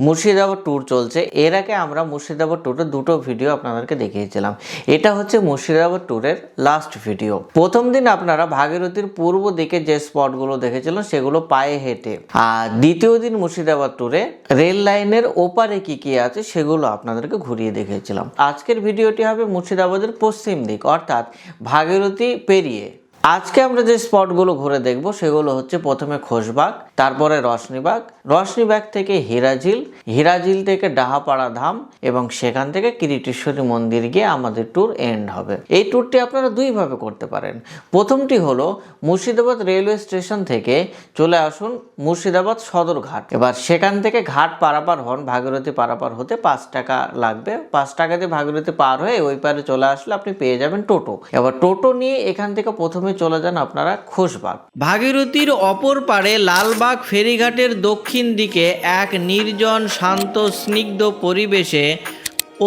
Murshidabad tour চলছে। এর আগে আমরা মুর্শিদাবাদ ট্যুরের দুটো ভিডিও আপনাদেরকে দেখিয়েছিলাম। এটা হচ্ছে মুর্শিদাবাদ ট্যুরের লাস্ট ভিডিও। প্রথম দিন আপনারা ভাগীরথীর পূর্ব দিকে যে স্পটগুলো দেখেছিলেন সেগুলো পায়ে হেঁটে, আর দ্বিতীয় দিন মুর্শিদাবাদ ট্যুরে রেল লাইনের ওপারে কি কি আছে সেগুলো আপনাদেরকে ঘুরিয়ে দেখিয়েছিলাম। আজকের ভিডিওটি হবে মুর্শিদাবাদের পশ্চিম দিক, অর্থাৎ ভাগীরথী পেরিয়ে। আজকে আমরা যে স্পটগুলো ঘুরে দেখব সেগুলো হচ্ছে প্রথমে খোশবাগ, তারপরে রশনিবাগ, রশনিবাগ থেকে হীরাঝিল, হীরাঝিল থেকে ডাহাপাড়া ধাম এবং সেখান থেকে কিরিটেশ্বরী মন্দির গিয়ে আমাদের ট্যুর এন্ড হবে। এই ট্যুরটি আপনারা দুইভাবে করতে পারেন। প্রথমটি হলো মুর্শিদাবাদ রেলওয়ে স্টেশন থেকে চলে আসুন মুর্শিদাবাদ সদরঘাট। এবার সেখান থেকে ঘাট পারাপার হন, ভাগীরথী পারাপার হতে 5 টাকা লাগবে। 5 টাকাতে ভাগীরথী পার হয়ে ওই পারে চলে আসলে আপনি পেয়ে যাবেন টোটো। এবার টোটো নিয়ে এখান থেকে প্রথমে চলে যান আপনারা খোশবাগ। ভাগীরথীর অপর পারে লালবাগ ফেরিঘাটের দক্ষিণ দিকে এক নির্জন শান্ত স্নিগ্ধ পরিবেশে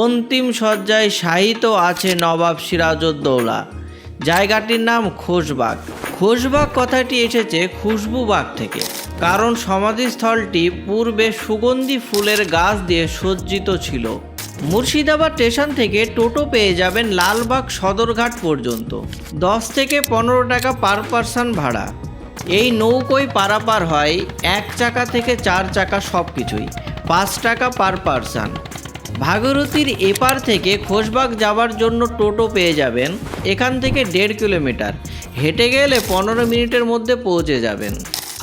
অন্তিম শয্যায় শায়িত আছে নবাব সিরাজউদ্দৌলা। জায়গাটির নাম খোশবাগ। খোশবাগ কথাটি এসেছে খুশবুবাগ থেকে, কারণ সমাধিস্থলটি পূর্বে সুগন্ধি ফুলের গাছ দিয়ে সজ্জিত ছিল। মুর্শিদাবাদ স্টেশন থেকে টোটো পেয়ে যাবেন লালবাগ সদরঘাট পর্যন্ত। 10 থেকে 15 টাকা পার পারসন ভাড়া। এই নৌকোয় পারাপার হয় 1 চাকা থেকে 4 চাকা সব কিছুই, 5 টাকা পার পারসন। ভাগীরথীর এপার থেকে খোশবাগ যাওয়ার জন্য টোটো পেয়ে যাবেন। এখান থেকে 1.5 কিলোমিটার, হেঁটে গেলে 15 মিনিটের মধ্যে পৌঁছে যাবেন।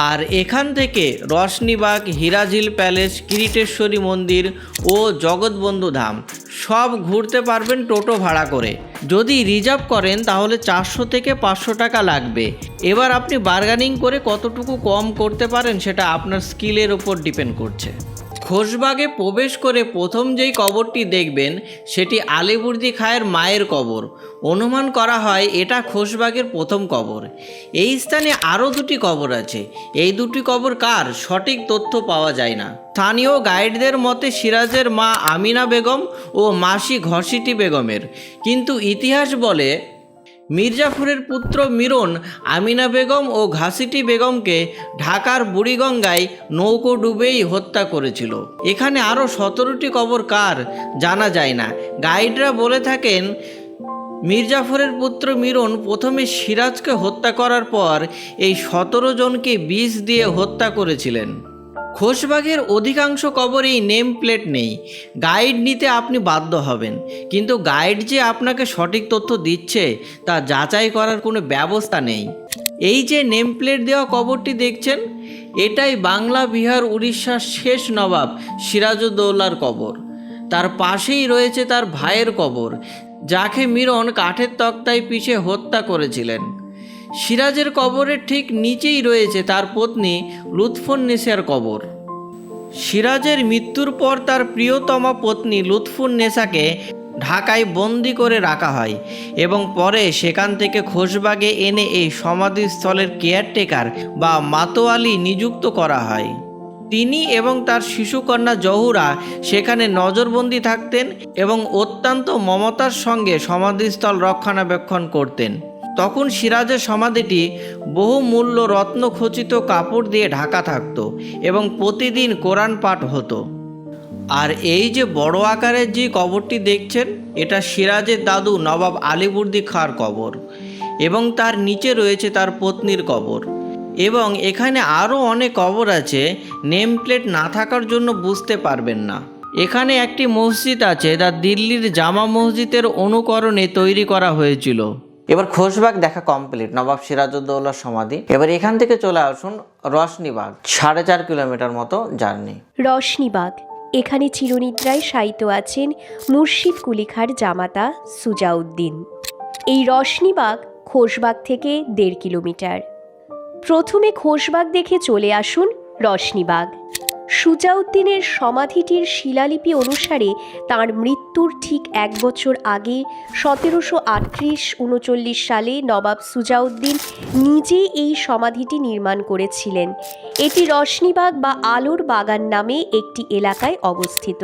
আর এখান থেকে রশনিবাগ, হীরাঝিল প্যালেস, কিরিটেশ্বরী মন্দির ও জগৎবন্ধু ধাম সব ঘুরতে পারবেন টোটো ভাড়া করে। যদি রিজার্ভ করেন তাহলে 400 থেকে 500 টাকা লাগবে। এবার আপনি বার্গেনিং করে কতটুকু কম করতে পারেন সেটা আপনার স্কিলের ওপর ডিপেন্ড করছে। খোশবাগে প্রবেশ করে প্রথম যেই কবরটি দেখবেন সেটি আলীবর্দী খাঁয়ের মায়ের কবর। অনুমান করা হয় এটা খোশবাগের প্রথম কবর। এই স্থানে আরও 2টি কবর আছে। এই 2টি কবর কার সঠিক তথ্য পাওয়া যায় না। স্থানীয় গাইডদের মতে সিরাজের মা আমিনা বেগম ও মাসি ঘসিটি বেগমের, কিন্তু ইতিহাস বলে মির্জাফরের পুত্র মিরন আমিনা বেগম ও ঘাসিটি বেগমকে ঢাকার বুড়িগঙ্গায় নৌকো ডুবেই হত্যা করেছিল। এখানে আরও 17টি কবর কার জানা যায় না। গাইডরা বলে থাকেন মির্জাফরের পুত্র মিরন প্রথমে সিরাজকে হত্যা করার পর এই 17 জনকে বিষ দিয়ে হত্যা করেছিলেন। খোশবাগের অধিকাংশ কবরেই নেম প্লেট নেই। গাইড নিতে আপনি বাধ্য হবেন, কিন্তু গাইড যে আপনাকে সঠিক তথ্য দিচ্ছে তা যাচাই করার কোনো ব্যবস্থা নেই। এই যে নেম প্লেট দেওয়া কবরটি দেখছেন, এটাই বাংলা, বিহার, উড়িষ্যার শেষ নবাব সিরাজউদ্দৌলার কবর। তার পাশেই রয়েছে তার ভাইয়ের কবর, যাকে মিরন কাঠের তক্তায় পিষে হত্যা করেছিলেন। সিরাজের কবরের ঠিক নিচেই রয়েছে তার পত্নী লুৎফুন্নেসার কবর। সিরাজের মৃত্যুর পর তার প্রিয়তমা পত্নী লুৎফুন্নেসাকে ঢাকায় বন্দি করে রাখা হয় এবং পরে সেখান থেকে খোশবাগে এনে এই সমাধিস্থলের কেয়ারটেকার বা মাতোয়ালি নিযুক্ত করা হয়। তিনি এবং তার শিশুকন্যা জহুরা সেখানে নজরবন্দি থাকতেন এবং অত্যন্ত মমতার সঙ্গে সমাধিস্থল রক্ষণাবেক্ষণ করতেন। তখন সিরাজের সমাধিটি বহুমূল্য রত্নখচিত কাপড় দিয়ে ঢাকা থাকত এবং প্রতিদিন কোরআন পাঠ হতো। আর এই যে বড় আকারের যে কবরটি দেখছেন, এটা সিরাজের দাদু নবাব আলীবর্দী খাঁর কবর এবং তার নিচে রয়েছে তার পত্নীর কবর। এবং এখানে আরও অনেক কবর আছে, নেম প্লেট না থাকার জন্য বুঝতে পারবেন না। এখানে একটি মসজিদ আছে যা দিল্লির জামা মসজিদের অনুকরণে তৈরি করা হয়েছিল। এবার খোশবাগ দেখা কমপ্লিট, নবাব সিরাজউদ্দৌলার সমাধি। এবার এখান থেকে চলে আসুন রশনিবাগ, 4.5 কিলোমিটার মতো জার্নি। রশনিবাগ, এখানে চিরনিদ্রায় শায়িত আছেন মুর্শিদ কুলি খাঁর জামাতা সুজাউদ্দিন। এই রশনিবাগ খোশবাগ থেকে 1.5 কিলোমিটার। প্রথমে খোশবাগ দেখে চলে আসুন রশনিবাগ। সুজাউদ্দিনের সমাধিটির শিলালিপি অনুসারে তাঁর মৃত্যুর ঠিক 1 বছর আগে 1738-39 সালে নবাব সুজাউদ্দিন নিজে এই সমাধিটি নির্মাণ করেছিলেন। এটি রশনিবাগ বা আলোর বাগান নামে একটি এলাকায় অবস্থিত।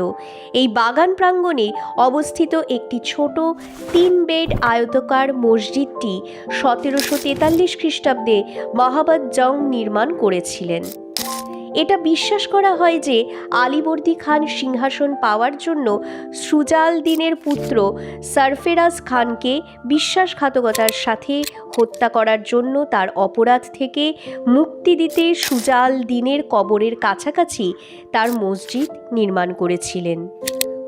এই বাগান প্রাঙ্গণে অবস্থিত একটি ছোট 3 বেড আয়তাকার মসজিদটি 1743 খ্রিস্টাব্দে মহাবত জং নির্মাণ করেছিলেন। এটা বিশ্বাস করা হয় যে আলীবর্দী খান সিংহাসন পাওয়ার জন্য সুজালদিনের পুত্র সরফেরাজ খানকে বিশ্বাসঘাতকতার সাথে হত্যা করার জন্য তার অপরাধ থেকে মুক্তি দিতে সুজালদিনের কবরের কাছাকাছি তার মসজিদ নির্মাণ করেছিলেন।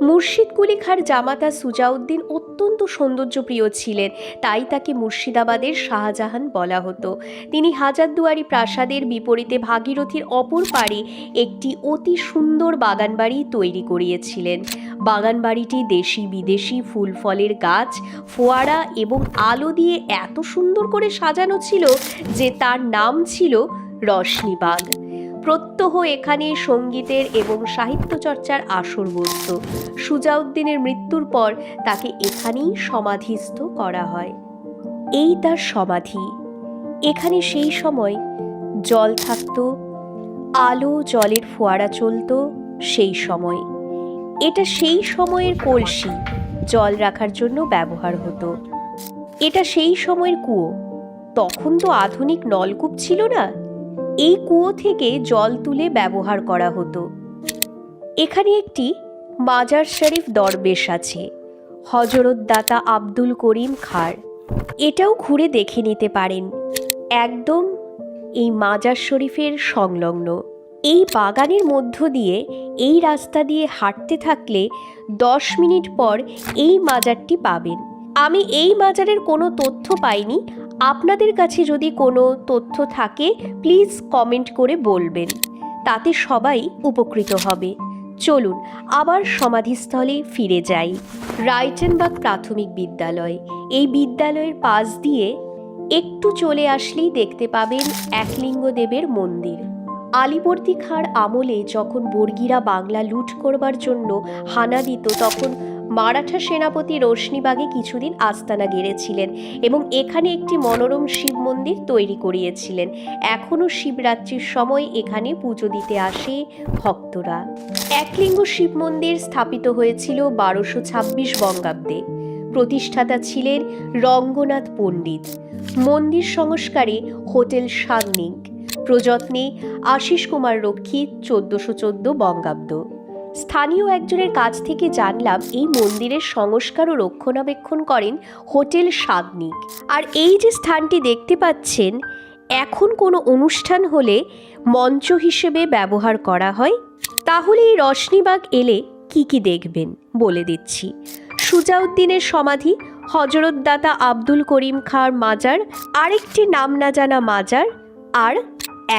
মুর্শিদ কুলি খাঁর জামাতা সুজাউদ্দিন অত্যন্ত সৌন্দর্যপ্রিয় ছিলেন, তাই তাকে মুর্শিদাবাদের শাহজাহান বলা হতো। তিনি হাজারদুয়ারি প্রাসাদের বিপরীতে ভাগীরথীর অপর পাড়ে একটি অতি সুন্দর বাগানবাড়ি তৈরি করিয়েছিলেন। বাগানবাড়িটি দেশি বিদেশি ফুল ফলের গাছ, ফোয়ারা এবং আলো দিয়ে এত সুন্দর করে সাজানো ছিল যে তার নাম ছিল রশনিবাগ। প্রত্যহ এখানে সঙ্গীতের এবং সাহিত্য চর্চার আসর বসত। সুজাউদ্দিনের মৃত্যুর পর তাকে এখানেই সমাধিস্থ করা হয়। এই তার সমাধি। এখানে সেই সময় জল থাকত, আলো জলের ফোয়ারা চলত সেই সময়। এটা সেই সময়ের কলসি, জল রাখার জন্য ব্যবহার হতো। এটা সেই সময়ের কুয়ো। তখন তো আধুনিক নলকূপ ছিল না, এই কুয়ো থেকে জল তুলে ব্যবহার করা হতো। এখানে একটি মাজার শরীফ দরবেশ আছে, হযরত দাতা আব্দুল করিম খাঁর। এটাও ঘুরে দেখে নিতে পারেন, একদম এই মাজার শরীফের সংলগ্ন। এই বাগানের মধ্য দিয়ে এই রাস্তা দিয়ে হাঁটতে থাকলে 10 মিনিট পর এই মাজারটি পাবেন। আমি এই মাজারের কোনো তথ্য পাইনি, আপনাদের কাছে যদি কোনো তথ্য থাকে প্লিজ কমেন্ট করে বলবেন, তাতে সবাই উপকৃত হবে। চলুন আবার সমাধিস্থলে ফিরে যাই। রায়টেনবাগ প্রাথমিক বিদ্যালয়। এই বিদ্যালয়ের পাশ দিয়ে একটু চলে আসলেই দেখতে পাবেন একলিঙ্গদেবের মন্দির। আলীবর্দী খাঁর আমলে যখন বর্গীরা বাংলা লুট করবার জন্য হানা দিত, তখন মারাঠা সেনাপতি রশনিবাগে কিছুদিন আস্তানা গেড়েছিলেন এবং এখানে একটি মনোরম শিব মন্দির তৈরি করিয়েছিলেন। এখনও শিবরাত্রির সময় এখানে পুজো দিতে আসে ভক্তরা। একলিঙ্গ শিব মন্দির স্থাপিত হয়েছিল 1226 বঙ্গাব্দে। প্রতিষ্ঠাতা ছিলেন রঙ্গনাথ পণ্ডিত। মন্দির সংস্কারে হোটেল সাংনিক, প্রযত্নে আশিস কুমার রক্ষিত 1414 বঙ্গাব্দ। স্থানীয় একজনের কাছ থেকে জানলাম এই মন্দিরের সংস্কার ও রক্ষণাবেক্ষণ করেন হোটেল সাগনিক। আর এই যে স্থানটি দেখতে পাচ্ছেন, এখন কোনো অনুষ্ঠান হলে মঞ্চ হিসেবে ব্যবহার করা হয়। তাহলে এই রশনিবাগ এলে কি কি দেখবেন বলে দিচ্ছি। সুজাউদ্দিনের সমাধি, হযরত দাতা আব্দুল করিম খাঁর মাজার, আরেকটি নাম না জানা মাজার, আর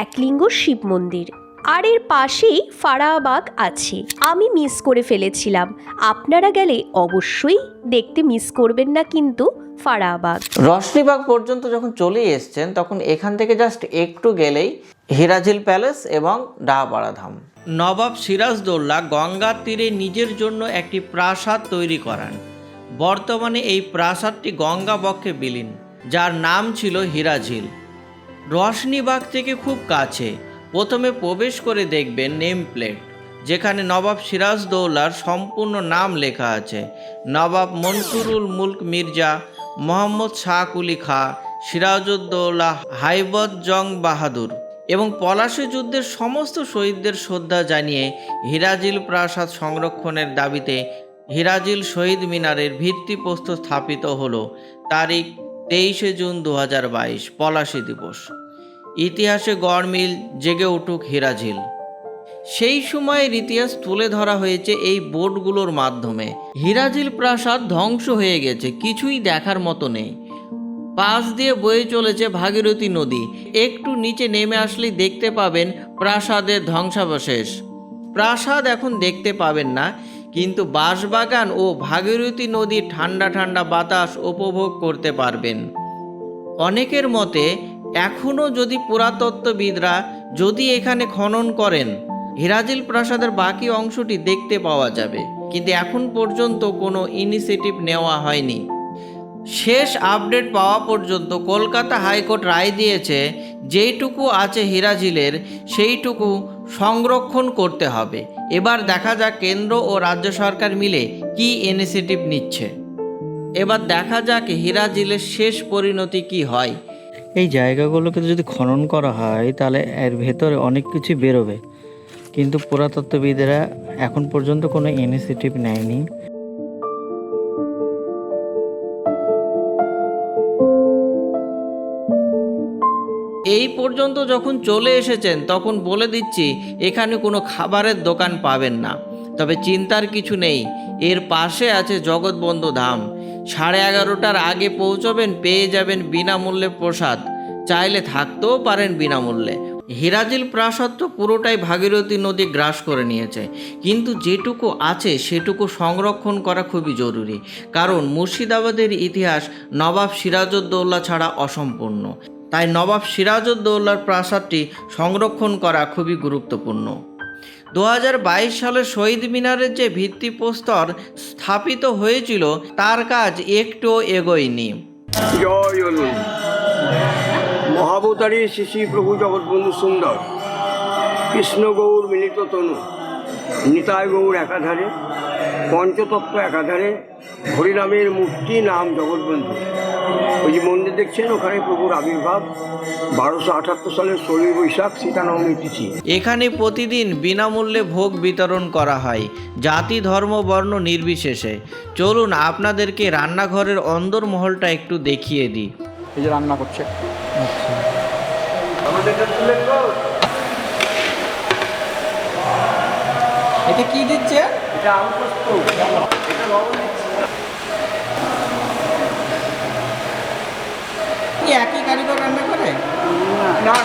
একলিঙ্গ শিব মন্দির। আর এর পাশেই ফারাবাগ আছে। আমি মিস করে ফেলেছিলাম, আপনারা গেলে অবশ্যই দেখতে মিস করবেন না কিন্তু ফারাবাগ। রশনিবাগ পর্যন্ত যখন চলে এসছেন তখন এখান থেকে জাস্ট একটু গেলেই হিরাঝিল প্যালেস এবং ডাহাপাড়া ধাম। নবাব সিরাজদৌল্লা গঙ্গার তীরে নিজের জন্য একটি প্রাসাদ তৈরি করান। বর্তমানে এই প্রাসাদটি গঙ্গা বক্ষে বিলীন, যার নাম ছিল হিরাঝিল। রশনিবাগ থেকে খুব কাছে। প্রথমে প্রবেশ করে দেখবেন নেম প্লেট, যেখানে নবাব সিরাজদৌল্লার সম্পূর্ণ নাম লেখা আছে। নবাব মনসুরুল মুলক মির্জা মোহাম্মদ শাহ কুলি খাঁ সিরাজউদ্দৌলা হাইবত জং বাহাদুর এবং পলাশী যুদ্ধের সমস্ত শহীদদের শ্রদ্ধা জানিয়ে হিরাঝিল প্রাসাদ সংরক্ষণের দাবিতে হিরাঝিল শহীদ মিনারের ভিত্তিপ্রস্তর স্থাপিত হলো। তারিখ 23 জুন 2022, পলাশী দিবস। ইতিহাসে গড়মিল জেগে উঠুক হিরাঝিল। সেই সময়ের ইতিহাস তুলে ধরা হয়েছে এই বোর্ডগুলোর মাধ্যমে। হিরাঝিল প্রাসাদ ধ্বংস হয়ে গেছে, কিছুই দেখার মতো নেই। পাশ দিয়ে বয়ে চলেছে ভাগীরথী নদী। একটু নিচে নেমে আসলেই দেখতে পাবেন প্রাসাদের ধ্বংসাবশেষ। প্রাসাদ এখন দেখতে পাবেন না, কিন্তু বাঁশবাগান ও ভাগীরথী নদীর ঠান্ডা ঠান্ডা বাতাস উপভোগ করতে পারবেন। অনেকের মতে এখনও যদি পুরাতত্ত্ববিদরা যদি এখানে খনন করেন, হিরাঝিল প্রাসাদের বাকি অংশটি দেখতে পাওয়া যাবে, কিন্তু এখন পর্যন্ত কোনো ইনিশিয়েটিভ নেওয়া হয়নি। শেষ আপডেট পাওয়া পর্যন্ত কলকাতা হাইকোর্ট রায় দিয়েছে যেইটুকু আছে হিরাঝিলের সেইটুকু সংরক্ষণ করতে হবে। এবার দেখা যাক কেন্দ্র ও রাজ্য সরকার মিলে কি ইনিশিয়েটিভ নিচ্ছে। এবার দেখা যাক হিরাঝিলের শেষ পরিণতি কি হয়। এই জায়গাগুলোকে যদি খনন করা হয় তাহলে এর ভেতরে অনেক কিছু বেরোবে। কিন্তু পুরাতত্ত্ববিদেরা এখন পর্যন্ত কোনো ইনিশিয়েটিভ নেয়নি। এই পর্যন্ত যখন চলে এসেছেন তখন বলে দিচ্ছি এখানে কোনো খাবারের দোকান পাবেন না, তবে চিন্তার কিছু নেই, এর পাশে আছে জগৎবন্ধু ধাম। 11:30টার আগে পৌঁছবেন, পেয়ে যাবেন বিনামূল্যে প্রসাদ, চাইলে থাকতেও পারেন বিনামূল্যে। হিরাজিল প্রাসাদ তো পুরোটাই ভাগীরথী নদী গ্রাস করে নিয়েছে, কিন্তু যেটুকু আছে সেটুকু সংরক্ষণ করা খুবই জরুরি, কারণ মুর্শিদাবাদের ইতিহাস নবাব সিরাজউদ্দৌলা ছাড়া অসম্পূর্ণ। তাই নবাব সিরাজউদ্দৌলার প্রাসাদটি সংরক্ষণ করা খুবই গুরুত্বপূর্ণ। 2022 সালে শহীদ মিনারের যে ভিত্তিপ্রস্তর স্থাপিত হয়েছিল তার কাজ একটুও এগোয়নি। জয় অনু মহাবতারী শ্রী শ্রী প্রভু জগৎবন্ধু সুন্দর, কৃষ্ণ গৌর মিলিত তনু, নিতাই গৌর একাধারে, পঞ্চতত্ত্ব একাধারে, হরিনামের মূর্তি নাম জগৎবন্ধু। ওই যে মন্দির দেখছেন ওখানে প্রভুর আবির্ভাব 1278 সালের 16 বৈশাখ সীতানবমী তিথি। এখানে প্রতিদিন বিনামূল্যে ভোগ বিতরণ করা হয়, জাতি ধর্ম বর্ণ নির্বিশেষে। চলুন আপনাদেরকে রান্নাঘরের অন্দরমহলটা একটু দেখিয়ে দিই। এই যে রান্না করছে। এটা কি দিচ্ছে? এটা আলু পোস্ত, এটা লবণ দিচ্ছি। কি একই কারিগর রান্না করে? না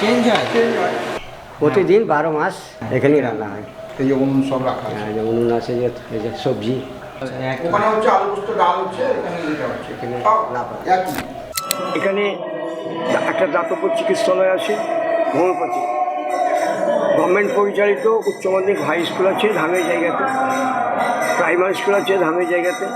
চেঞ্জ হয়? প্রতিদিন 12 মাস এখানেই রান্না হয়। এই যে উনুন সব রাখা আছে। যে উনুন আছে, যে এই যে সবজি ওখানে হচ্ছে আলু পোস্ত, ডাল হচ্ছে, এখানে যেটা হচ্ছে এখানে সব লাফা। একই। এখানে একটা দাতব্য চিকিৎসালয় আছে, হোমিওপ্যাথি, গভর্নমেন্ট পরিচালিত উচ্চ মাধ্যমিক হাই স্কুল আছে ধামের জায়গাতে, প্রাইমারি স্কুল আছে ধামের জায়গাতে।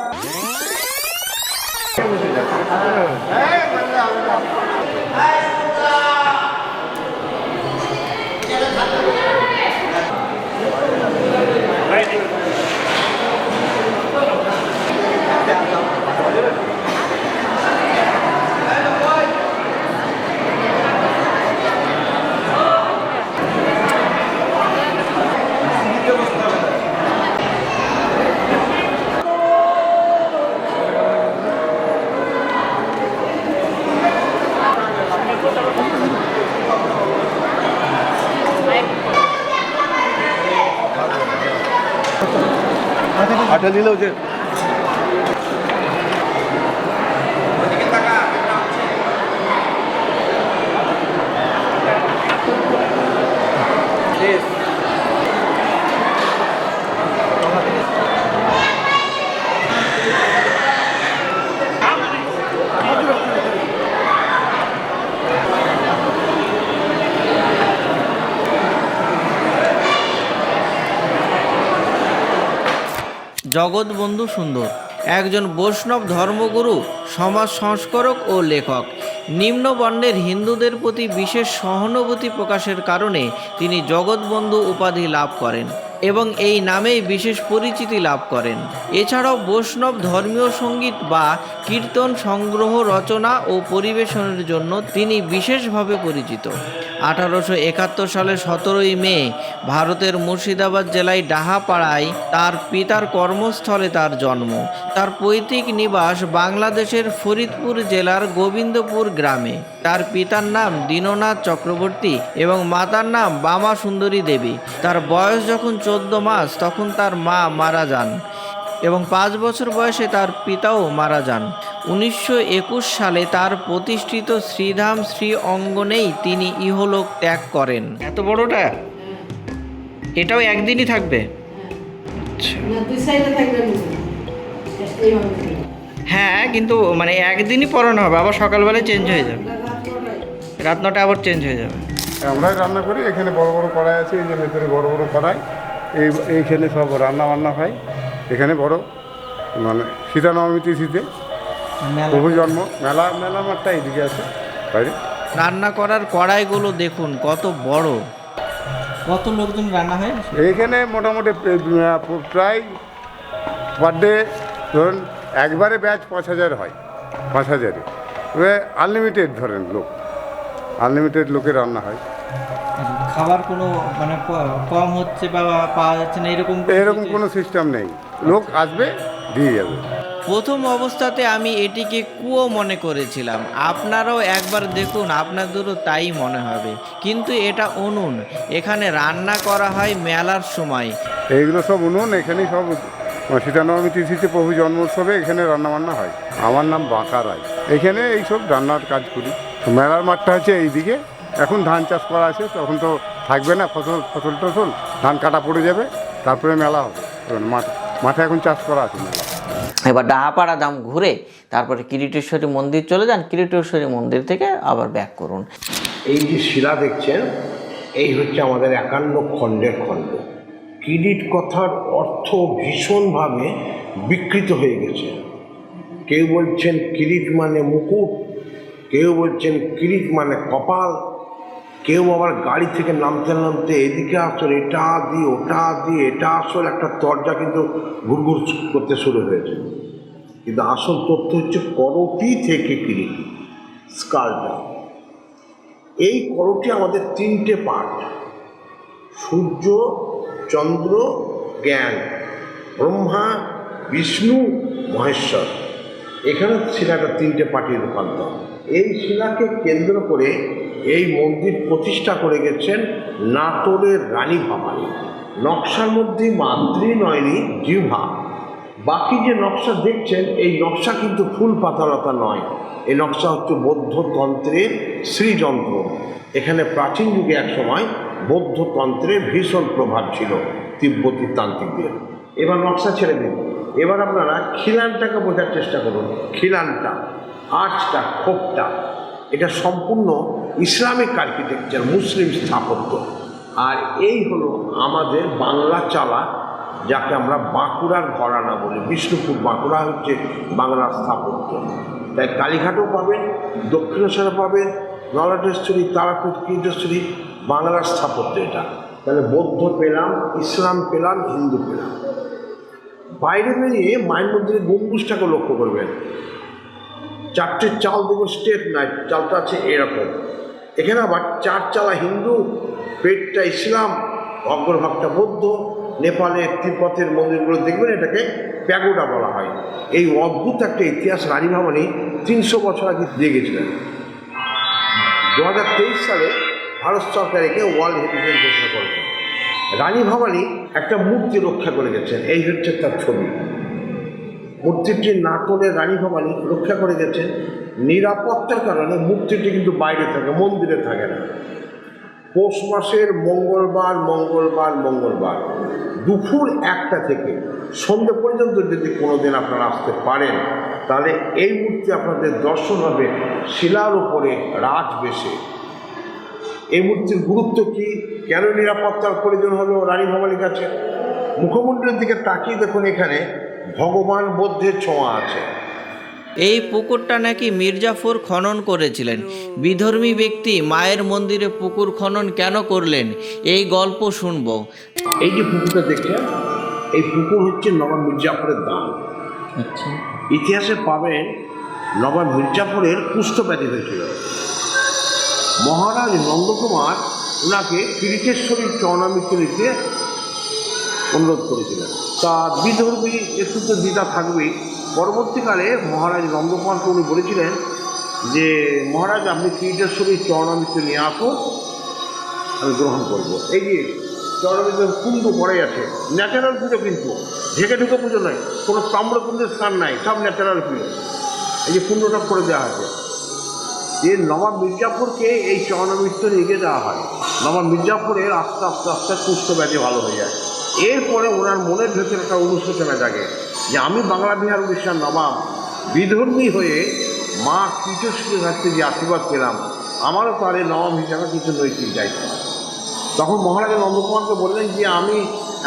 আটা দিলেও যে জগৎবন্ধু সুন্দর একজন বৈষ্ণব ধর্মগুরু, সমাজ সংস্কারক ও লেখক। নিম্ন বর্ণের হিন্দুদের প্রতি বিশেষ সহানুভূতি প্রকাশের কারণে তিনি জগৎবন্ধু উপাধি লাভ করেন এবং এই নামেই বিশেষ পরিচিতি লাভ করেন। এছাড়াও বৈষ্ণব ধর্মীয় সঙ্গীত বা কীর্তন সংগ্রহ, রচনা ও পরিবেশনের জন্য তিনি বিশেষভাবে পরিচিত। 1871 সালের 17 মে ভারতের মুর্শিদাবাদ জেলায় ডাহাপাড়ায় তার পিতার কর্মস্থলে তার জন্ম। তার পৈতৃক নিবাস বাংলাদেশের ফরিদপুর জেলার গোবিন্দপুর গ্রামে। তার পিতার নাম দীননাথ চক্রবর্তী এবং মাতার নাম বামা সুন্দরী দেবী। তার বয়স যখন 14 মাস তখন তার মা মারা যান এবং 5 বছর বয়সে তার পিতাও মারা যান। 1921 সালে তার প্রতিষ্ঠিত শ্রীধাম শ্রী অঙ্গনেই তিনি ইহলোক ত্যাগ করেন। এত বড়টা, এটাও একদিনই থাকবে? হ্যাঁ, কিন্তু মানে একদিনই পড়ানো হবে, আবার সকালবেলায় চেঞ্জ হয়ে যাবে, রাত 9টায় আবার চেঞ্জ হয়ে যাবে। আমরাই রান্না করি। এখানে বড় বড় কড়াই আছে, এই যে ভেতরে বড় বড় কড়াই, এইখানে সব রান্না বান্না হয়। এখানে বড় মানে সীতানবমী তিথিতে প্রভু জন্ম, মেলা মাঠটা এইদিকে আছে বাইরে। রান্না করার কড়াইগুলো দেখুন কত বড়, কত লোকজন রান্না হয় এইখানে। মোটামুটি প্রায় পার ডে ধরুন একবারে ব্যাচ 5000 হয়, 5000-এ আনলিমিটেড ধরেন লোক, আনলিমিটেড লোকের রান্না হয়। খাবার কোনো মানে কম হচ্ছে বা পাওয়া যাচ্ছে না এরকম এরকম কোনো সিস্টেম নেই, লোক আসবে দিয়ে যাবে। প্রথম অবস্থাতে আমি এটিকে কুয়ো মনে করেছিলাম, আপনারাও একবার দেখুন, আপনাদেরও তাই মনে হবে, কিন্তু এটা উনুন। এখানে রান্না করা হয় মেলার সময়। এইগুলো সব উনুন, এখানেই সব সীতানবমী তিথিতে প্রভু জন্মোৎসবে এখানে রান্নাবান্না হয়। আমার নাম বাঁকা রায়, এখানে এইসব রান্নার কাজ করি। মেলার মাঠটা হচ্ছে এইদিকে, এখন ধান চাষ করা আছে, তখন তো থাকবে না ফসল টসল, ধান কাটা পড়ে যাবে, তারপরে মেলা হবে। মাঠে এখন চাষ করা আছে মেলা। এবার ডাহাপাড়া দাম ঘুরে তারপরে কিরিটেশ্বরী মন্দির চলে যান, কিরিটেশ্বরী মন্দির থেকে আবার ব্যাক করুন। এই যে শিলা দেখছেন, এই হচ্ছে আমাদের 51 খণ্ডের খণ্ড। কিরিট কথার অর্থ ভীষণভাবে বিকৃত হয়ে গেছে। কেউ বলছেন কিরিট মানে মুকুট, কেউ বলছেন কিরিট মানে কপাল, কেউ আবার গাড়ি থেকে নামতে নামতে এদিকে আসল এটা দিয়ে ওটা দিয়ে এটা আসল একটা তরজা কিন্তু ঘুরঘুর করতে শুরু হয়েছে। কিন্তু আসল তথ্য হচ্ছে করটি থেকে কিরিটি, স্কালটা। এই করটি আমাদের 3টে পার্ট: সূর্য, চন্দ্র, জ্ঞান, ব্রহ্মা, বিষ্ণু, মহেশ্বর। এখানে শিলাটা 3টে পার্টির রূপান্তর। এই শিলাকে কেন্দ্র করে এই মন্দির প্রতিষ্ঠা করে গেছেন নাটোরের রানী ভবানী। নকশার মধ্যে মাদ্রি নয়নি, জিহ্বা। বাকি যে নকশা দেখছেন, এই নকশা কিন্তু ফুল পাতালতা নয়, এই নকশা হচ্ছে বৌদ্ধতন্ত্রের শ্রীযন্ত্র। এখানে প্রাচীন যুগে এক সময় বৌদ্ধতন্ত্রের ভীষণ প্রভাব ছিল তিব্বতী তান্ত্রিকদের। এবার নকশা ছেড়ে দিন, এবার আপনারা খিলানটাকে বোঝার চেষ্টা করুন। খিলানটা, আর্চটা, খোপটা, এটা সম্পূর্ণ ইসলামিক আর্কিটেকচার, মুসলিম স্থাপত্য। আর এই হলো আমাদের বাংলা চালা, যাকে আমরা বাঁকুড়ার ঘরানা বলি। বিষ্ণুপুর বাঁকুড়া হচ্ছে বাংলার স্থাপত্য। তাই কালীঘাটও পাবেন, দক্ষিণেশ্বরে পাবেন, নলাটেশ্বরী, তারাপীঠ, কীর্তেশ্বরী, বাংলার স্থাপত্য এটা। তাহলে বৌদ্ধ পেলাম, ইসলাম পেলাম, হিন্দু পেলাম। বাইরে বেরিয়ে মায়ের মন্দিরের গম্বুজটাকে লক্ষ্য করবেন। 4টে চাল দেবো, স্টেট নাই, চালটা আছে এরকম। এখানে আবার 4 চালা হিন্দু, পেটটা ইসলাম, অগ্রভাগটা বৌদ্ধ। নেপালের, তিব্বতের মন্দিরগুলো দেখবেন, এটাকে প্যাগোডা বলা হয়। এই অদ্ভুত একটা ইতিহাস রানী ভবানী 300 বছর আগে দিয়ে গেছিলেন। 2023 সালে ভারত সরকার একে ওয়ার্ল্ড হেরিটেজ ঘোষণা করেছে। রানী ভবানী একটা মূর্তি রক্ষা করে গেছেন, এই হচ্ছে তার ছবি। মূর্তিটি নাটোরের রানী ভবানী রক্ষা করে গেছেন। নিরাপত্তার কারণে মূর্তিটি কিন্তু বাইরে থাকে, মন্দিরে থাকে না। পৌষ মাসের মঙ্গলবার দুপুর 1টা থেকে সন্ধ্যে পর্যন্ত যদি কোনোদিন আপনারা আসতে পারেন, তাহলে এই মূর্তি আপনাদের দর্শন হবে শিলার উপরে রাজ বেশে। এই মূর্তির গুরুত্ব কী, কেন নিরাপত্তার প্রয়োজন হলো রানী ভবানীর কাছে? মুখমণ্ডলের দিকে তাকিয়ে দেখুন, এখানে ভগবান বুদ্ধের ছোঁয়া আছে। এই পুকুরটা নাকি মির্জাফর খনন করেছিলেন। বিধর্মী ব্যক্তি মায়ের মন্দিরে পুকুর খনন কেন করলেন, এই গল্প শুনবো। এই যে পুকুরটা দেখছেন, এই পুকুর হচ্ছে নবাব মির্জাফরের দান। আচ্ছা, ইতিহাসে পাবেন নবাব মির্জাফরের কুষ্ঠব্যাধি হয়েছিল। মহারাজ নন্দকুমার ওনাকে কিরিটেশ্বরীর চরণামৃত্যু নিতে অনুরোধ করেছিলেন। তা বিধর্মী একটু তো দ্বিধা থাকবেই। পরবর্তীকালে মহারাজ নন্দকুমারকে উনি বলেছিলেন যে, মহারাজ আপনি কিরিটেশ্বরীর চরণামৃত্যু নিয়ে আসুন, আমি গ্রহণ করব। এই যে চরণামৃত্যুর কুণ্ড পড়ে আছে, ন্যাচারাল পুজো, কিন্তু ঢেকে ঢুকে পুজো নয়, কোনো তাম্রকুণ্ডের স্থান নাই, সব ন্যাচারাল পুজো। এই যে কুণ্ডটা করে দেওয়া আছে, এর নবাব মির্জাফরকে এই চরণামৃত্যু নিয়ে দেওয়া হয়। নবাব মির্জাফরের আস্তে আস্তে আস্তে কুষ্ঠব্যাধি ভালো হয়ে যায়। এরপরে ওনার মনের ভেতরে একটা অনুশোচনা জাগে যে আমি বাংলা বিহার উড়িষ্যার নবাব, বিধর্মী হয়ে মা কিরিটেশ্বরীর কাছ থেকে যে আশীর্বাদ পেলাম, আমারও তার এই নবাব হিসাবে কিছু নৈতিক দায়িত্ব। তখন মহারাজ নন্দকুমারকে বললেন যে আমি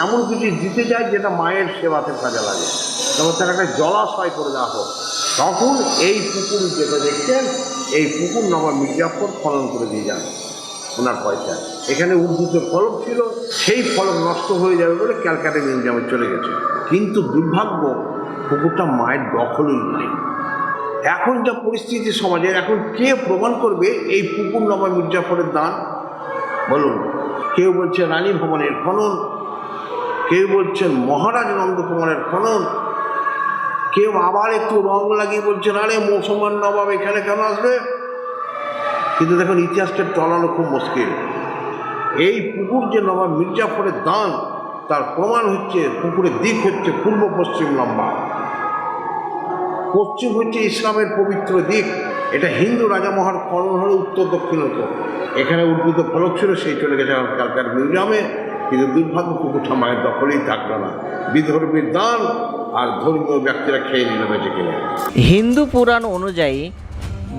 এমন কিছু দিতে চাই যেটা মায়ের সেবাতে কাজে লাগে, তখন তার একটা জলাশয় করে দেওয়া হোক। তখন এই পুকুর যেটা দেখছেন, এই পুকুর নবাব মির্জাফর খনন করে দিয়ে যান ওনার পয়সা। এখানে উদ্ভিদ ফলক ছিল, সেই ফলক নষ্ট হয়ে যাবে বলে ক্যালকাটা মিউজিয়ামে চলে গেছে। কিন্তু দুর্ভাগ্য, পুকুরটা মায়ের দখলই নেই। এখন যা পরিস্থিতি সমাজের, এখন কে প্রমাণ করবে এই পুকুর নবাব মির্জাফরের দান? বলুন। কেউ বলছে রানী ভবনের খনন, কেউ বলছেন মহারাজ নন্দকুমারের খনন, কেউ আবার একটু রং লাগিয়ে বলছেন আরে মুসলমান নবাব এখানে কেন আসবে। কিন্তু দেখুন ইতিহাসটা টলানো খুব মুশকিল। এই পুকুর যে নবাব মির্জাফরের দান, তার প্রমাণ হচ্ছে পুকুরের দিক হচ্ছে পূর্ব পশ্চিম লম্বা, পশ্চিম হচ্ছে ইসলামের পবিত্র দিক। এটা হিন্দু রাজা মহার খনন হলে উত্তর দক্ষিণত। এখানে উদ্ভূত ফলক ছিল, সেই চলে গেছে কালকার মিউজিয়ামে। কিন্তু দুর্ভাগ্য পুকুরটা মায়ের দখলেই থাকলো না, বিধর্মীর দান আর ধর্মীয় ব্যক্তিরা খেয়ে নিল বেঁচে কিনে। হিন্দু পুরাণ অনুযায়ী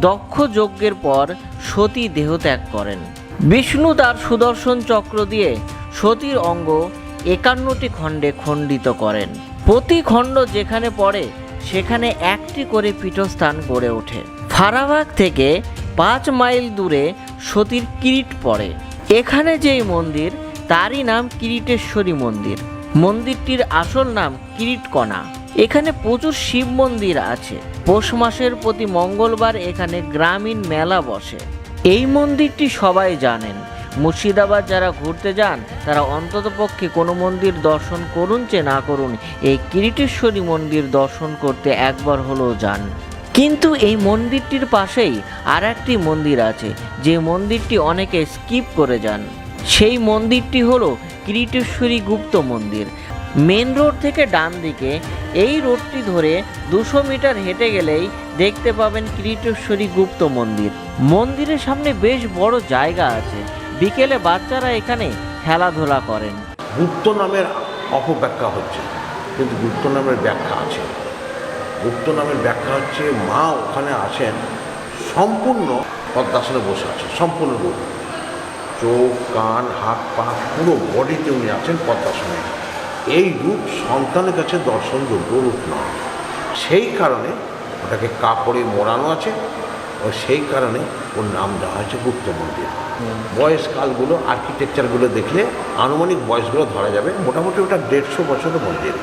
দক্ষ যজ্ঞের পর সতী দেহত্যাগ করেন। বিষ্ণু তার সুদর্শন চক্র দিয়ে সতীর অঙ্গ 51টি খণ্ডে খণ্ডিত করেন। প্রতি খণ্ড যেখানে পড়ে সেখানে একটি করে পীঠস্থান গড়ে ওঠে। ফারাবাগ থেকে 5 মাইল দূরে সতীর কিরিট পড়ে। এখানে যেই মন্দির তারই নাম কিরিটেশ্বরী মন্দির। মন্দিরটির আসল নাম কিরিটকণা। এখানে প্রচুর শিব মন্দির আছে। পৌষ মাসের প্রতি মঙ্গলবার এখানে গ্রামীণ মেলা বসে। এই মন্দিরটি সবাই জানেন। মুর্শিদাবাদ যারা ঘুরতে যান তারা অন্ততপক্ষে কোনো মন্দির দর্শন করুন চে না করুন, এই কিরিটেশ্বরী মন্দির দর্শন করতে একবার হলেও যান। কিন্তু এই মন্দিরটির পাশেই আর একটি মন্দির আছে, যে মন্দিরটি অনেকে স্কিপ করে যান। সেই মন্দিরটি হলো কিরিটেশ্বরী গুপ্ত মন্দির। মেন রোড থেকে ডান দিকে এই রোডটি ধরে 200 মিটার হেঁটে গেলেই দেখতে পাবেন কিরিটেশ্বরী গুপ্ত মন্দির। মন্দিরের সামনে বেশ বড় জায়গা আছে, বিকেলে বাচ্চারা এখানে খেলাধুলা করেন। গুপ্ত নামের অপব্যাখ্যা হচ্ছে, কিন্তু গুপ্ত নামের ব্যাখ্যা আছে। গুপ্ত নামের ব্যাখ্যা হচ্ছে মা ওখানে আছেন সম্পূর্ণ পদ্মাসনে বসে আছে, সম্পূর্ণ রূপ, চোখ কান হাত পা পুরো বডিতে উনি আছেন পদ্মাসনে। এই রূপ সন্তানের কাছে দর্শনযোগ্য রূপ নয়, সেই কারণে ওটাকে কাপড়ে মোড়ানো আছে ও সেই কারণে ওর নাম দেওয়া হয়েছে গুপ্ত মন্দির। বয়সকালগুলো আর্কিটেকচারগুলো দেখলে আনুমানিক বয়সগুলো ধরা যাবে, মোটামুটি ওটা 150 বছরের মন্দির।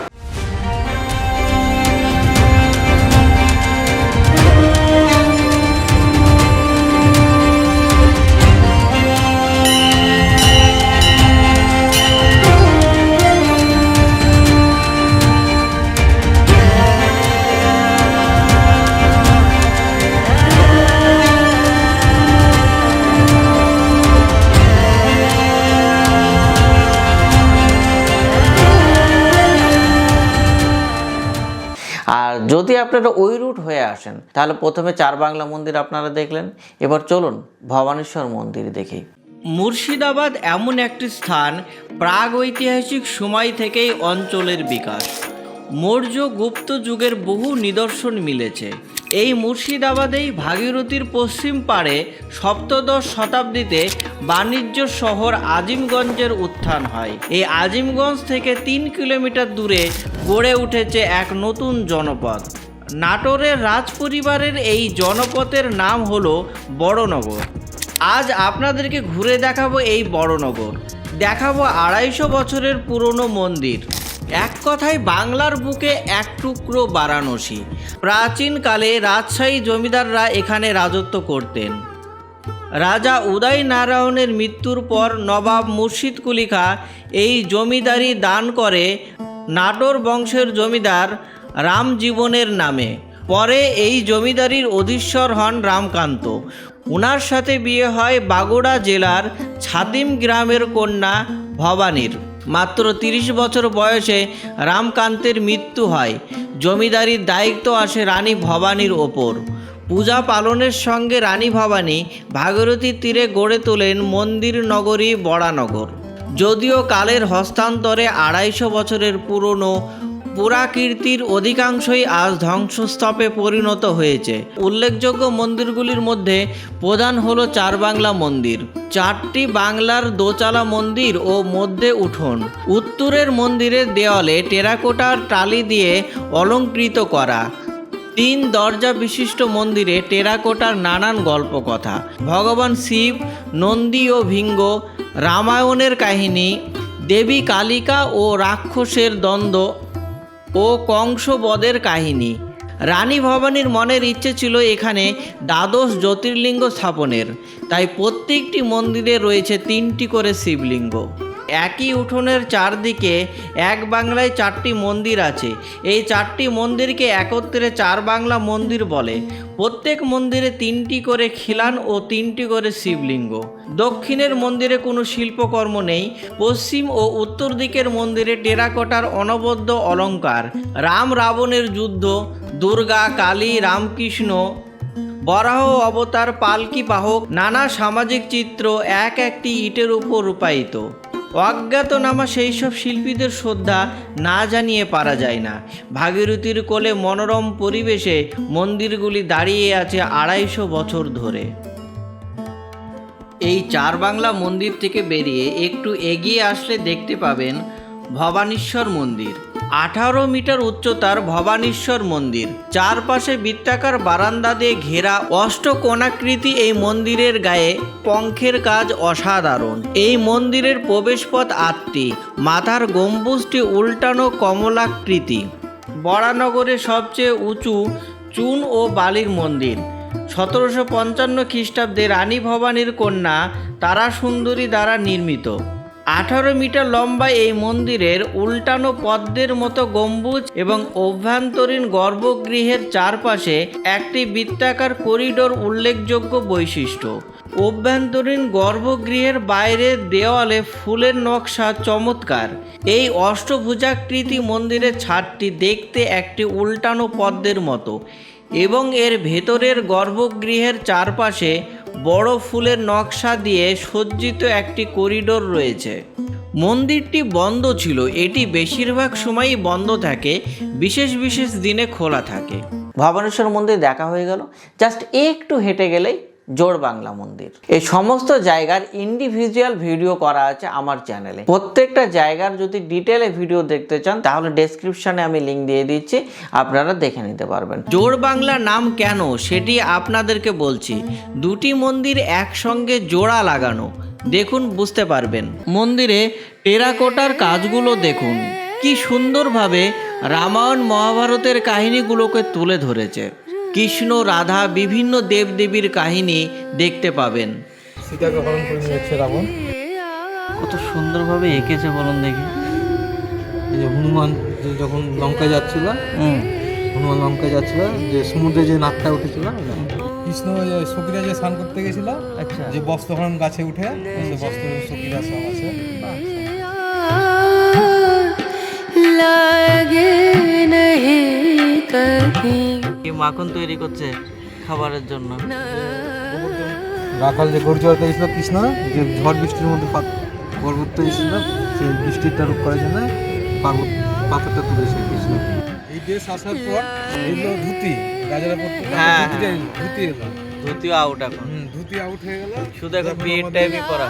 আর যদি আপনারা ওই রুট হয়ে আসেন তাহলে প্রথমে চারবাংলা মন্দির আপনারা দেখলেন, এবার চলুন ভবানেশ্বর মন্দির দেখি। মুর্শিদাবাদ এমন একটি স্থান, প্রাগ ঐতিহাসিক সময় থেকেই অঞ্চলের বিকাশ। মৌর্য গুপ্ত যুগের বহু নিদর্শন মিলেছে। এই মুর্শিদাবাদেই ভাগীরথীর পশ্চিম পাড়ে সপ্তদশ শতাব্দীতে বাণিজ্য শহর আজিমগঞ্জের উত্থান হয়। এই আজিমগঞ্জ থেকে 3 কিলোমিটার দূরে গড়ে উঠেছে এক নতুন জনপদ। নাটোরের রাজ পরিবারের এই জনপদের নাম হলো বড়নগর। আজ আপনাদেরকে ঘুরে দেখাবো এই বড়নগর, দেখাবো 250 বছরের পুরনো মন্দির। এক কথায় বাংলার বুকে এক টুকরো বারাণসী। প্রাচীনকালে রাজশাহী জমিদাররা এখানে রাজত্ব করতেন। রাজা উদয় নারায়ণের মৃত্যুর পর নবাব মুর্শিদ কুলি খাঁ এই জমিদারি দান করে নাটোর বংশের জমিদার রামজীবনের নামে। পরে এই জমিদারির অধীশ্বর হন রামকান্ত। ওনার সাথে বিয়ে হয় বাগুড়া জেলার ছাতিম গ্রামের কন্যা ভবানীর। মাত্র 30 বছর বয়সে রামকান্তের মৃত্যু হয়। জমিদারির দায়িত্ব আসে রানী ভবানীর ওপর। পূজা পালনের সঙ্গে রানী ভবানী ভাগীরথীর তীরে গড়ে তোলেন মন্দির নগরী বড়ানগর। যদিও কালের হস্তান্তরে 250 বছরের পুরনো পুরাকীর্তির অধিকাংশই আজ ধ্বংসস্তূপে পরিণত হয়েছে। উল্লেখযোগ্য মন্দিরগুলির মধ্যে প্রধান হলো চারবাংলা মন্দির। 4টি বাংলার দোচালা মন্দির ও মধ্যে উঠোন। উত্তরের মন্দিরের দেওয়ালে টেরাকোটার টালি দিয়ে অলঙ্কৃত করা। 3 দরজা বিশিষ্ট মন্দিরে টেরাকোটার নানান গল্পকথা, ভগবান শিব, নন্দী ও ভিঙ্গ, রামায়ণের কাহিনী, দেবী কালিকা ও রাক্ষসের দ্বন্দ্ব ও কংসবধের কাহিনী। রানী ভবানীর মনের ইচ্ছে ছিল এখানে দ্বাদশ জ্যোতির্লিঙ্গ স্থাপনের, তাই প্রত্যেকটি মন্দিরে রয়েছে 3টি করে শিবলিঙ্গ। একই উঠোনের চারদিকে এক বাংলায় 4টি মন্দির আছে। এই 4টি মন্দিরকে একত্রে 4 বাংলা মন্দির বলে। প্রত্যেক মন্দিরে 3টি করে খিলান ও 3টি করে শিবলিঙ্গ। দক্ষিণের মন্দিরে কোনো শিল্পকর্ম নেই। পশ্চিম ও উত্তর দিকের মন্দিরে টেরাকোটার অনবদ্য অলঙ্কার, রাম রাবণের যুদ্ধ, দুর্গা, কালী, রামকৃষ্ণ, বরাহ অবতার, পালকি বাহক, নানা সামাজিক চিত্র এক একটি ইটের উপর রূপায়িত। অজ্ঞাতনামা সেই সব শিল্পীদের শ্রদ্ধা না জানিয়ে পারা যায় না। ভাগীরথীর কোলে মনোরম পরিবেশে মন্দিরগুলি দাঁড়িয়ে আছে 250 বছর ধরে। এই 4 বাংলা মন্দির থেকে বেরিয়ে একটু এগিয়ে আসলে দেখতে পাবেন ভবানীশ্বর মন্দির। 18 মিটার উচ্চতার ভবানীশ্বর মন্দির, চারপাশে বৃত্তাকার বারান্দা দিয়ে ঘেরা অষ্টকোণাকৃতি এই মন্দিরের গায়ে পঙ্খের কাজ অসাধারণ। এই মন্দিরের প্রবেশপথ 8টি, মাথার গম্বুজটি উল্টানো কমলাকৃতি। বরানগরের সবচেয়ে উঁচু চুন ও বালির মন্দির। 1755 খ্রিস্টাব্দে রানী ভবানীর কন্যা তারা সুন্দরী দ্বারা নির্মিত। 18 মিটার লম্বা এই মন্দিরের উল্টানো পদ্মের মতো গম্বুজ এবং অভ্যন্তরীণ গর্ভগৃহের চারপাশে একটি বৃত্তাকার করিডোর উল্লেখযোগ্য বৈশিষ্ট্য। অভ্যন্তরীণ গর্ভগৃহের বাইরের দেওয়ালে ফুলের নকশা চমৎকার। এই অষ্টভুজাকৃতি মন্দিরের ছাদটি দেখতে একটি উল্টানো পদ্মের মতো এবং এর ভেতরের গর্ভগৃহের চারপাশে বড় ফুলের নকশা দিয়ে সজ্জিত একটি করিডোর রয়েছে। মন্দিরটি বন্ধ ছিল, এটি বেশিরভাগ সময়ই বন্ধ থাকে, বিশেষ বিশেষ দিনে খোলা থাকে। ভবানীশ্বর মন্দির দেখা হয়ে গেল। জাস্ট একটু হেঁটে গেলেই জোড় বাংলা মন্দির। এই সমস্ত জায়গার ইন্ডিভিজুয়াল ভিডিও করা আছে আমার চ্যানেলে। প্রত্যেকটা জায়গার যদি ডিটেলে ভিডিও দেখতে চান তাহলে ডেসক্রিপশনে আমি লিঙ্ক দিয়ে দিচ্ছি, আপনারা দেখে নিতে পারবেন। জোড় বাংলা নাম কেন সেটি আপনাদেরকে বলছি। দুটি মন্দির একসঙ্গে জোড়া লাগানো, দেখুন বুঝতে পারবেন। মন্দিরে টেরাকোটার কাজগুলো দেখুন, কি সুন্দরভাবে রামায়ণ মহাভারতের কাহিনীগুলোকে তুলে ধরেছে। কৃষ্ণ, রাধা, বিভিন্ন দেবদেবীর কাহিনী দেখতে পাবেন। সীতাকে হরণ করে নিয়ে যাচ্ছে রাবণ। কত সুন্দরভাবে এঁকেছে বলুন দেখি। এই যে হনুমান যখন লঙ্কায় যাচ্ছিল, হনুমান লঙ্কায় যাচ্ছিল, যে সমুদ্রে যে নাকটা উঠেছিল, কৃষ্ণ সখীরা যে স্নান করতে গেছিল, আচ্ছা, যে বস্ত্রহরণ গাছে উঠে, সে বস্ত্র সখীরা সব আছে। লাগে नहीं कहीं কি মাখন তৈরি করছে খাবারের জন্য। রাখাল যে গরু চড়াতে গেছিল কৃষ্ণ, যে ঝড় বৃষ্টির মধ্যে পর্বত এসেছিল, সেই বৃষ্টিটা রূপ করার জন্য পাথরটা তুলেছিল কৃষ্ণ। এই দেশ আসার পর এগুলো ধুতি রাজারা পড়তো, ধুতি এলো, ধুতিও আউট এখন, ধুতি আউট হয়ে গেল, শুধু এখন বিয়ের টাইমই করা।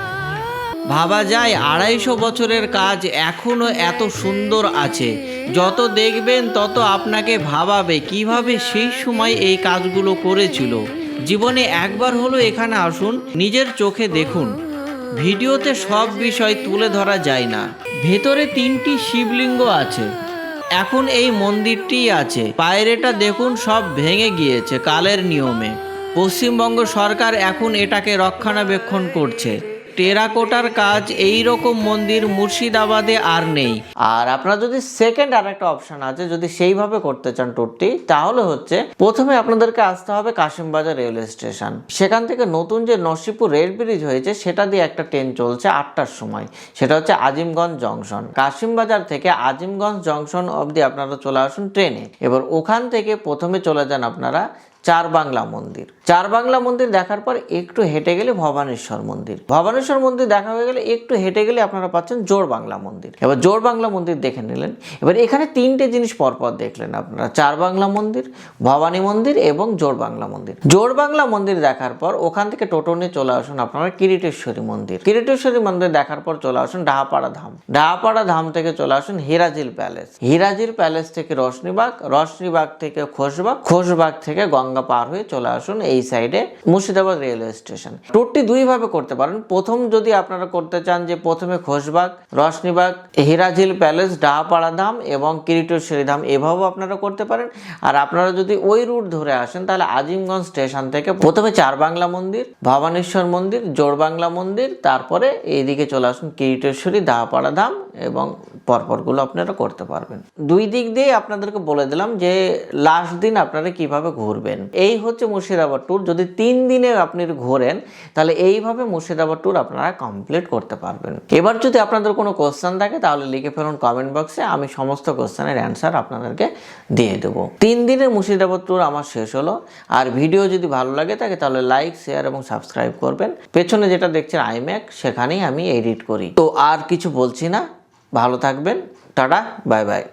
ভাবা যায় 250 বছরের কাজ এখনো এত সুন্দর আছে। যত দেখবেন তত আপনাকে ভাবাবে কিভাবে সেই সময় এই কাজগুলো করেছিল। জীবনে একবার হলো এখানে আসুন, নিজের চোখে দেখুন। ভিডিওতে সব বিষয় তুলে ধরা যায় না। ভেতরে 3টি শিবলিঙ্গ আছে। এখন এই মন্দিরটিই আছে। বাইরেটা দেখুন, সব ভেঙে গিয়েছে কালের নিয়মে। পশ্চিমবঙ্গ সরকার এখন এটাকে রক্ষণাবেক্ষণ করছে। টেরাকোটার কাজ এই রকম মন্দির মুর্শিদাবাদে আর নেই। আর আপনারা যদি সেকেন্ড আর একটা অপশন আছে, যদি সেইভাবে করতে চান ট্যুরটি, তাহলে হচ্ছে প্রথমে আপনাদেরকে আসতে হবে কাশিমবাজার রেলওয়ে স্টেশন। সেখান থেকে নতুন যে নরসিংপুর রেল ব্রিজ হয়েছে সেটা দিয়ে একটা ট্রেন চলছে 8টার সময়, সেটা হচ্ছে আজিমগঞ্জ জংশন। কাশিমবাজার থেকে আজিমগঞ্জ জংশন অবধি আপনারা চলে আসুন ট্রেনে। এবার ওখান থেকে প্রথমে চলে যান আপনারা 4 বাংলা মন্দির। 4 বাংলা মন্দির দেখার পর একটু হেঁটে গেলে ভবানীশ্বর মন্দির। ভবানীশ্বর মন্দির দেখা হয়ে গেলে একটু হেঁটে গেলে আপনারা পাচ্ছেন জোড় বাংলা মন্দির। এবার জোড় বাংলা মন্দির দেখে নিলেন। এবার এখানে 3টে জিনিস পরপর দেখলেন আপনারা, 4 বাংলা মন্দির, ভবানী মন্দির এবং জোড় বাংলা মন্দির। জোড় বাংলা মন্দির দেখার পর ওখান থেকে টোটো নিয়ে চলে আসুন আপনারা কিরিটেশ্বরী মন্দির। কিরিটেশ্বরী মন্দির দেখার পর চলে আসুন ডাহাপাড়া ধাম। ডাহাপাড়া ধাম থেকে চলে আসুন হিরাজিল প্যালেস। হিরাজিল প্যালেস থেকে রশনিবাগ, রশনিবাগ থেকে খোশবাগ, খোশবাগ থেকে গঙ্গা গঙ্গা পার হয়ে চলে আসুন এই সাইডে মুর্শিদাবাদ রেলওয়ে স্টেশন। ট্যুরটি দুইভাবে করতে পারেন। প্রথম যদি আপনারা করতে চান যে প্রথমে খোশবাগ, রশনিবাগ, হিরাঝিল প্যালেস, ডাহাপাড়া ধাম এবং কিরিটেশ্বরী ধাম এভাবেও আপনারা করতে পারেন। আর আপনারা যদি ওই রুট ধরে আসেন তাহলে আজিমগঞ্জ স্টেশন থেকে প্রথমে চারবাংলা মন্দির, ভবানেশ্বর মন্দির, জোড়বাংলা মন্দির, তারপরে এইদিকে চলে আসুন কিরিটেশ্বরী, ডাহাপাড়া ধাম এবং পরপরগুলো আপনারা করতে পারবেন। দুই দিক দিয়ে আপনাদেরকে বলে দিলাম যে লাস্ট দিন আপনারা কিভাবে ঘুরবেন। এই হচ্ছে মুর্শিদাবাদ ট্যুর। যদি 3 দিনে আপনি ঘোরেন তাহলে এইভাবে মুর্শিদাবাদ ট্যুর আপনারা কমপ্লিট করতে পারবেন। এবার যদি আপনাদের কোনো কোশ্চেন থাকে তাহলে লিখে ফেলুন কমেন্ট বক্সে, আমি সমস্ত কোশ্চেনের অ্যান্সার আপনাদেরকে দিয়ে দেবো। 3 দিনের মুর্শিদাবাদ ট্যুর আমার শেষ হলো। আর ভিডিও যদি ভালো লাগে থাকে তাহলে লাইক, শেয়ার এবং সাবস্ক্রাইব করবেন। পেছনে যেটা দেখছেন আইম্যাক, সেখানেই আমি এডিট করি। তো আর কিছু বলছি না, ভালো থাকবেন, টাটা, বাই বাই।